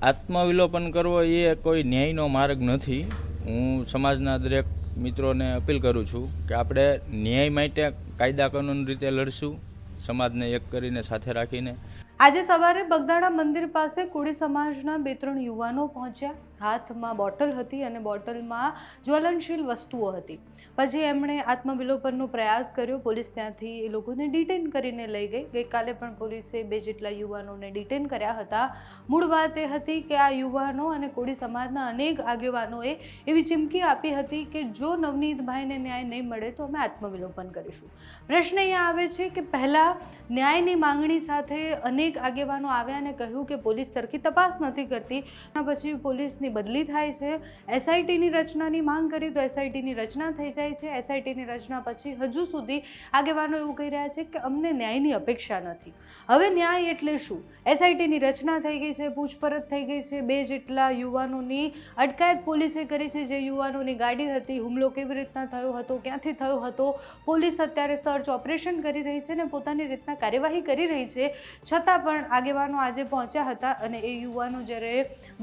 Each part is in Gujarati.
આત્મવિલોપન કરવો એ કોઈ ન્યાયનો માર્ગ નથી. હું સમાજના દરેક મિત્રોને અપીલ કરું છું કે આપણે ન્યાય માટે કાયદા કાનૂન રીતે લડશું, સમાજને એક કરીને સાથે રાખીને. આજે સવારે બગદાણા મંદિર પાસે કોળી સમાજના 2-3 યુવાનો પહોંચ્યા. હાથમાં બોટલ હતી અને બોટલમાં જ્વલનશીલ વસ્તુઓ હતી. પછી એમણે આત્મવિલોપનનો પ્રયાસ કર્યો. પોલીસ ત્યાંથી એ લોકોને ડિટેન કરીને લઈ ગઈ. ગઈકાલે પણ પોલીસે 2 જેટલા યુવાનોને ડિટેન કર્યા હતા. મૂળ વાત એ હતી કે આ યુવાનો અને કોળી સમાજના અનેક આગેવાનોએ એવી ચીમકી આપી હતી કે જો નવનીતભાઈને ન્યાય નહીં મળે તો અમે આત્મવિલોપન કરીશું. પ્રશ્ન અહીંયા આવે છે કે પહેલાં ન્યાયની માંગણી સાથે અનેક આગેવાનો આવ્યા અને કહ્યું કે પોલીસ સરખી તપાસ નથી કરતી. પછી પોલીસની બદલી થાય છે. એસઆઈટીની રચનાની માંગ કરી તો એસઆઈટીની રચના થઈ જાય છે. એસઆઈટીની રચના પછી હજુ સુધી આગેવાનો એવું કહી રહ્યા છે કે અમને ન્યાયની અપેક્ષા નથી. હવે ન્યાય એટલે શું? એસઆઈટીની રચના થઈ ગઈ છે, પૂછપરછ થઈ ગઈ છે. 2 જેટલા યુવાનોની અટકાયત પોલીસે કરી છે. જે યુવાનોની ગાડી હતી, હુમલો કેવી રીતના થયો હતો, ક્યાંથી થયો હતો, પોલીસ અત્યારે સર્ચ ઓપરેશન કરી રહી છે અને પોતાની રીતના કાર્યવાહી કરી રહી છે. છતાં પણ આગેવાનો આજે પહોંચ્યા હતા અને એ યુવાનો જ્યારે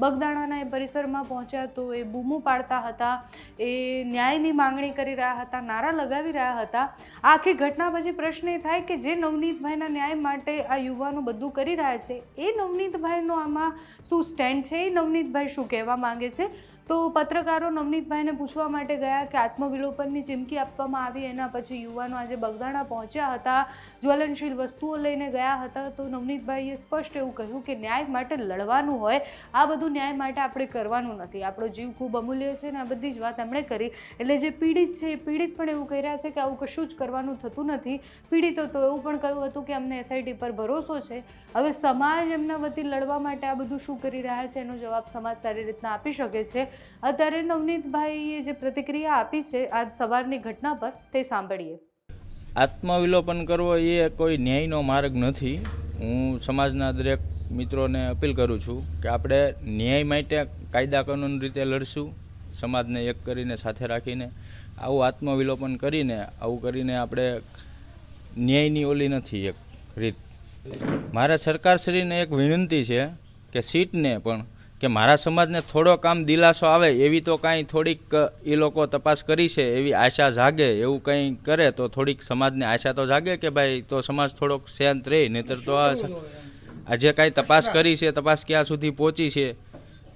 બગદાણાના એ પરિસરમાં પહોંચ્યા તો એ બૂમો પાડતા હતા, એ ન્યાયની માંગણી કરી રહ્યા હતા, નારા લગાવી રહ્યા હતા. આખી ઘટના પછી પ્રશ્ન એ થાય કે જે નવનીતભાઈના ન્યાય માટે આ યુવાનો બધું કરી રહ્યા છે, એ નવનીતભાઈનો આમાં શું સ્ટેન્ડ છે? એ નવનીતભાઈ શું કહેવા માંગે છે? તો પત્રકારો નવનીતભાઈને પૂછવા માટે ગયા કે આત્મવિલોપનની ચીમકી આપવામાં આવી. એના પછી યુવાનો આજે બગદાણા પહોંચ્યા હતા, જ્વલનશીલ વસ્તુઓ લઈને ગયા હતા. તો નવનીતભાઈએ સ્પષ્ટ એવું કહ્યું કે ન્યાય માટે લડવાનું હોય, આ બધું ન્યાય માટે આપણે કરવાનું નથી. આપણો જીવ ખૂબ અમૂલ્ય છે ને આ બધી જ વાત એમણે કરી. એટલે જે પીડિત છે એ પીડિત પણ એવું કહી રહ્યા છે કે આવું કશું જ કરવાનું થતું નથી. પીડિતો તો એવું પણ કહ્યું હતું કે અમને એસઆઈટી પર ભરોસો છે. હવે સમાજ એમના વતી લડવા માટે આ બધું શું કરી રહ્યા છે એનો જવાબ સમાજ સારી રીતના આપી શકે છે. અત્યારે નવનીતભાઈએ જે પ્રતિક્રિયા આપી છે આજ સવારની ઘટના પર તે સાંભળીએ. આત્મવિલોપન કરવો એ કોઈ ન્યાયનો માર્ગ નથી. હું સમાજના દરેક મિત્રોને અપીલ કરું છું કે આપણે ન્યાય માટે કાયદા કાનૂન રીતે લડશું, સમાજને એક કરીને સાથે રાખીને. આવું આત્મવિલોપન કરીને આવું કરીને આપણે ન્યાયની ઓલી નથી એક રીત. મારા સરકારશ્રીને એક વિનંતી છે કે સીટને પણ કે મારા સમાજને થોડો કામ દિલાસો આવે એવી તો કાંઈ થોડીક એ લોકો તપાસ કરી છે એવી આશા જાગે, એવું કંઈ કરે તો થોડીક સમાજને આશા તો જાગે કે ભાઈ તો સમાજ થોડોક શાંત રહે. નહીતર તો આજે કાંઈ તપાસ કરી છે, તપાસ ક્યાં સુધી પહોંચી છે,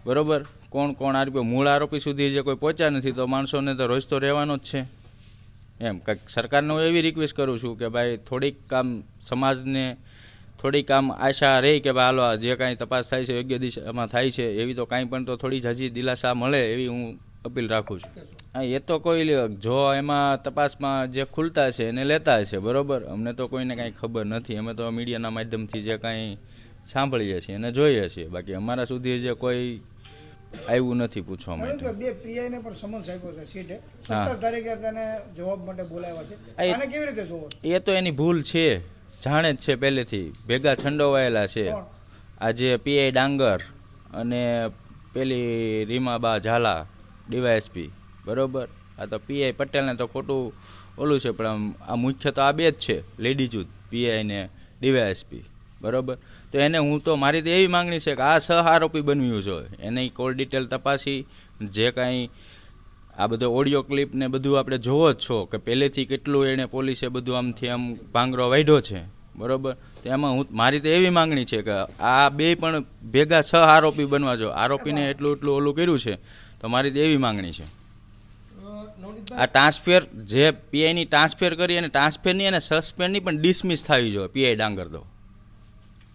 બરોબર, કોણ કોણ આરોપી, મૂળ આરોપી સુધી જે કોઈ પહોંચ્યા નથી તો માણસોને તો રોજ તો રહેવાનો જ છે. એમ કંઈક સરકારને હું એવી રિક્વેસ્ટ કરું છું કે ભાઈ થોડીક કામ સમાજને થોડીક આમ આશા રહી કે ભાઈ હાલો જે કાંઈ તપાસ થાય છે યોગ્ય દિશામાં થાય છે એવી તો કાંઈ પણ તો થોડી જ હજી દિલાસા મળે એવી હું અપીલ રાખું છું. હા, એ તો કોઈ જો એમાં તપાસમાં જે ખુલતા છે એને લેતા હશે, બરોબર. અમને તો કોઈને કાંઈ ખબર નથી. અમે તો મીડિયાના માધ્યમથી જે કાંઈ સાંભળીએ છીએ અને જોઈએ છીએ. બાકી અમારા સુધી જે કોઈ આવ્યું નથી પૂછવા માટે. 2 પીઆઈને પણ સમન્સ આપ્યો છે સીટે. 17 તારીખે તેને જવાબ માટે બોલાવ્યા છે. આને કેવી રીતે જોવો? એ તો એની ભૂલ છે, જાણે જ છે પહેલેથી, ભેગા છંડોવાયેલા છે. આજે પીઆઈ ડાંગર અને પેલી રીમાબા ઝાલા ડીવાયએસપી, બરોબર. આ તો પીઆઈ પટેલને તો ખોટું ઓલું છે, પણ આ મુખ્ય તો આ 2 જ છે લેડીઝ, પીઆઈ ને ડીવાયએસપી, બરોબર. તો એને હું તો મારી તો એવી માંગણી છે કે આ સહ આરોપી બન્યું છે, એની કોલ ડિટેલ તપાસી, જે કાંઈ આ બધો ઓડિયો ક્લિપ ને બધું આપણે જોવો જ છો કે પહેલેથી કેટલું એને પોલીસે બધું આમથી આમ ભાંગરો વાઢ્યો છે, બરોબર. તો એમાં હું મારી તો એવી માંગણી છે કે આ 2 પણ ભેગા સહ આરોપી બનવા જો, આરોપીને એટલું ઓલું કર્યું છે તો મારી તો એવી માંગણી છે. આ ટ્રાન્સફર જે પીઆઈની ટ્રાન્સફર કરી અને ટ્રાન્સફરની અને સસ્પેન્ડની પણ ડિસમિસ થવી જોઈએ પીઆઈ ડાંગર તો,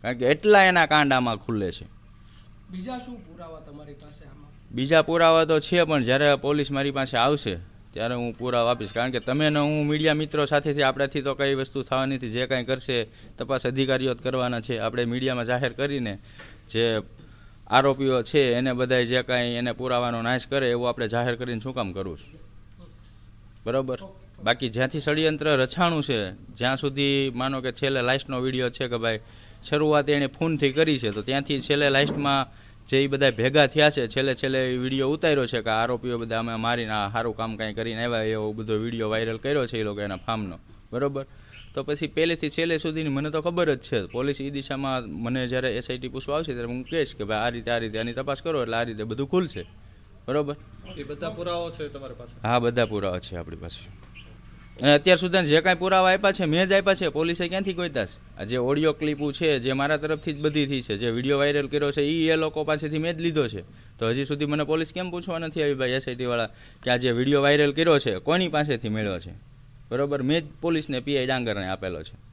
કારણ કે એટલા એના કાંડામાં ખુલ્લે છે. બીજા શું પુરાવા તમારી પાસે આમાં? બીજા પુરાવા તો છે પણ જ્યારે પોલીસ મારી પાસે આવશે ત્યારે હું પુરાવા આપીશ. કારણ કે તમે ને હું મીડિયા મિત્રો સાથેથી આપણાથી તો કઈ વસ્તુ થવાની નથી. જે કાંઈ કરશે તપાસ અધિકારીઓ જ કરવાના છે. આપણે મીડિયામાં જાહેર કરીને જે આરોપીઓ છે એને બધાય જે કાંઈ એને પુરાવાનો નાશ કરે એવું આપણે જાહેર કરીને શું કામ કરવું છે, બરોબર. બાકી જ્યાંથી ષડયંત્ર રચાણું છે, જ્યાં સુધી માનો કે છેલ્લે લાસ્ટનો વિડીયો છે કે ભાઈ શરૂઆત એણે ફોનથી કરી છે તો ત્યાંથી છેલ્લે લાસ્ટમાં જે એ બધા ભેગા થયા છે છેલ્લે વિડીયો ઉતાર્યો છે કે આરોપીઓ બધા અમે મારીને આ સારું કામ કાંઈ કરીને આવ્યા એવો બધો વિડીયો વાયરલ કર્યો છે એ લોકો એના ફાર્મનો, બરોબર. તો પછી પહેલેથી છેલ્લે સુધીની મને તો ખબર જ છે. પોલીસ એ દિશામાં મને જ્યારે SIT પૂછવા આવશે ત્યારે હું કહીશ કે ભાઈ આ રીતે આની તપાસ કરો એટલે આ રીતે બધું ખુલશે. બરોબર? એ બધા પુરાવાઓ છે તમારી પાસે? હા, બધા પુરાવા છે આપણી પાસે. અને અત્યાર સુધી જે કાંઈ પુરાવા આપ્યા છે મેં જ આપ્યા છે. પોલીસે ક્યાંથી ગોત્યા છે? આ જે ઓડિયો ક્લિપો છે જે મારા તરફથી જ બધી થઈ છે, જે વિડીયો વાયરલ કર્યો છે એ લોકો પાસેથી મેં જ લીધો છે. તો હજી સુધી મને પોલીસ કેમ પૂછવા નથી આવી ભાઈ SIT વાળા કે આ જે વિડીયો વાયરલ કર્યો છે કોની પાસેથી મેળવ્યો છે? બરોબર? મેં જ પોલીસને PI ડાંગરને આપેલો છે.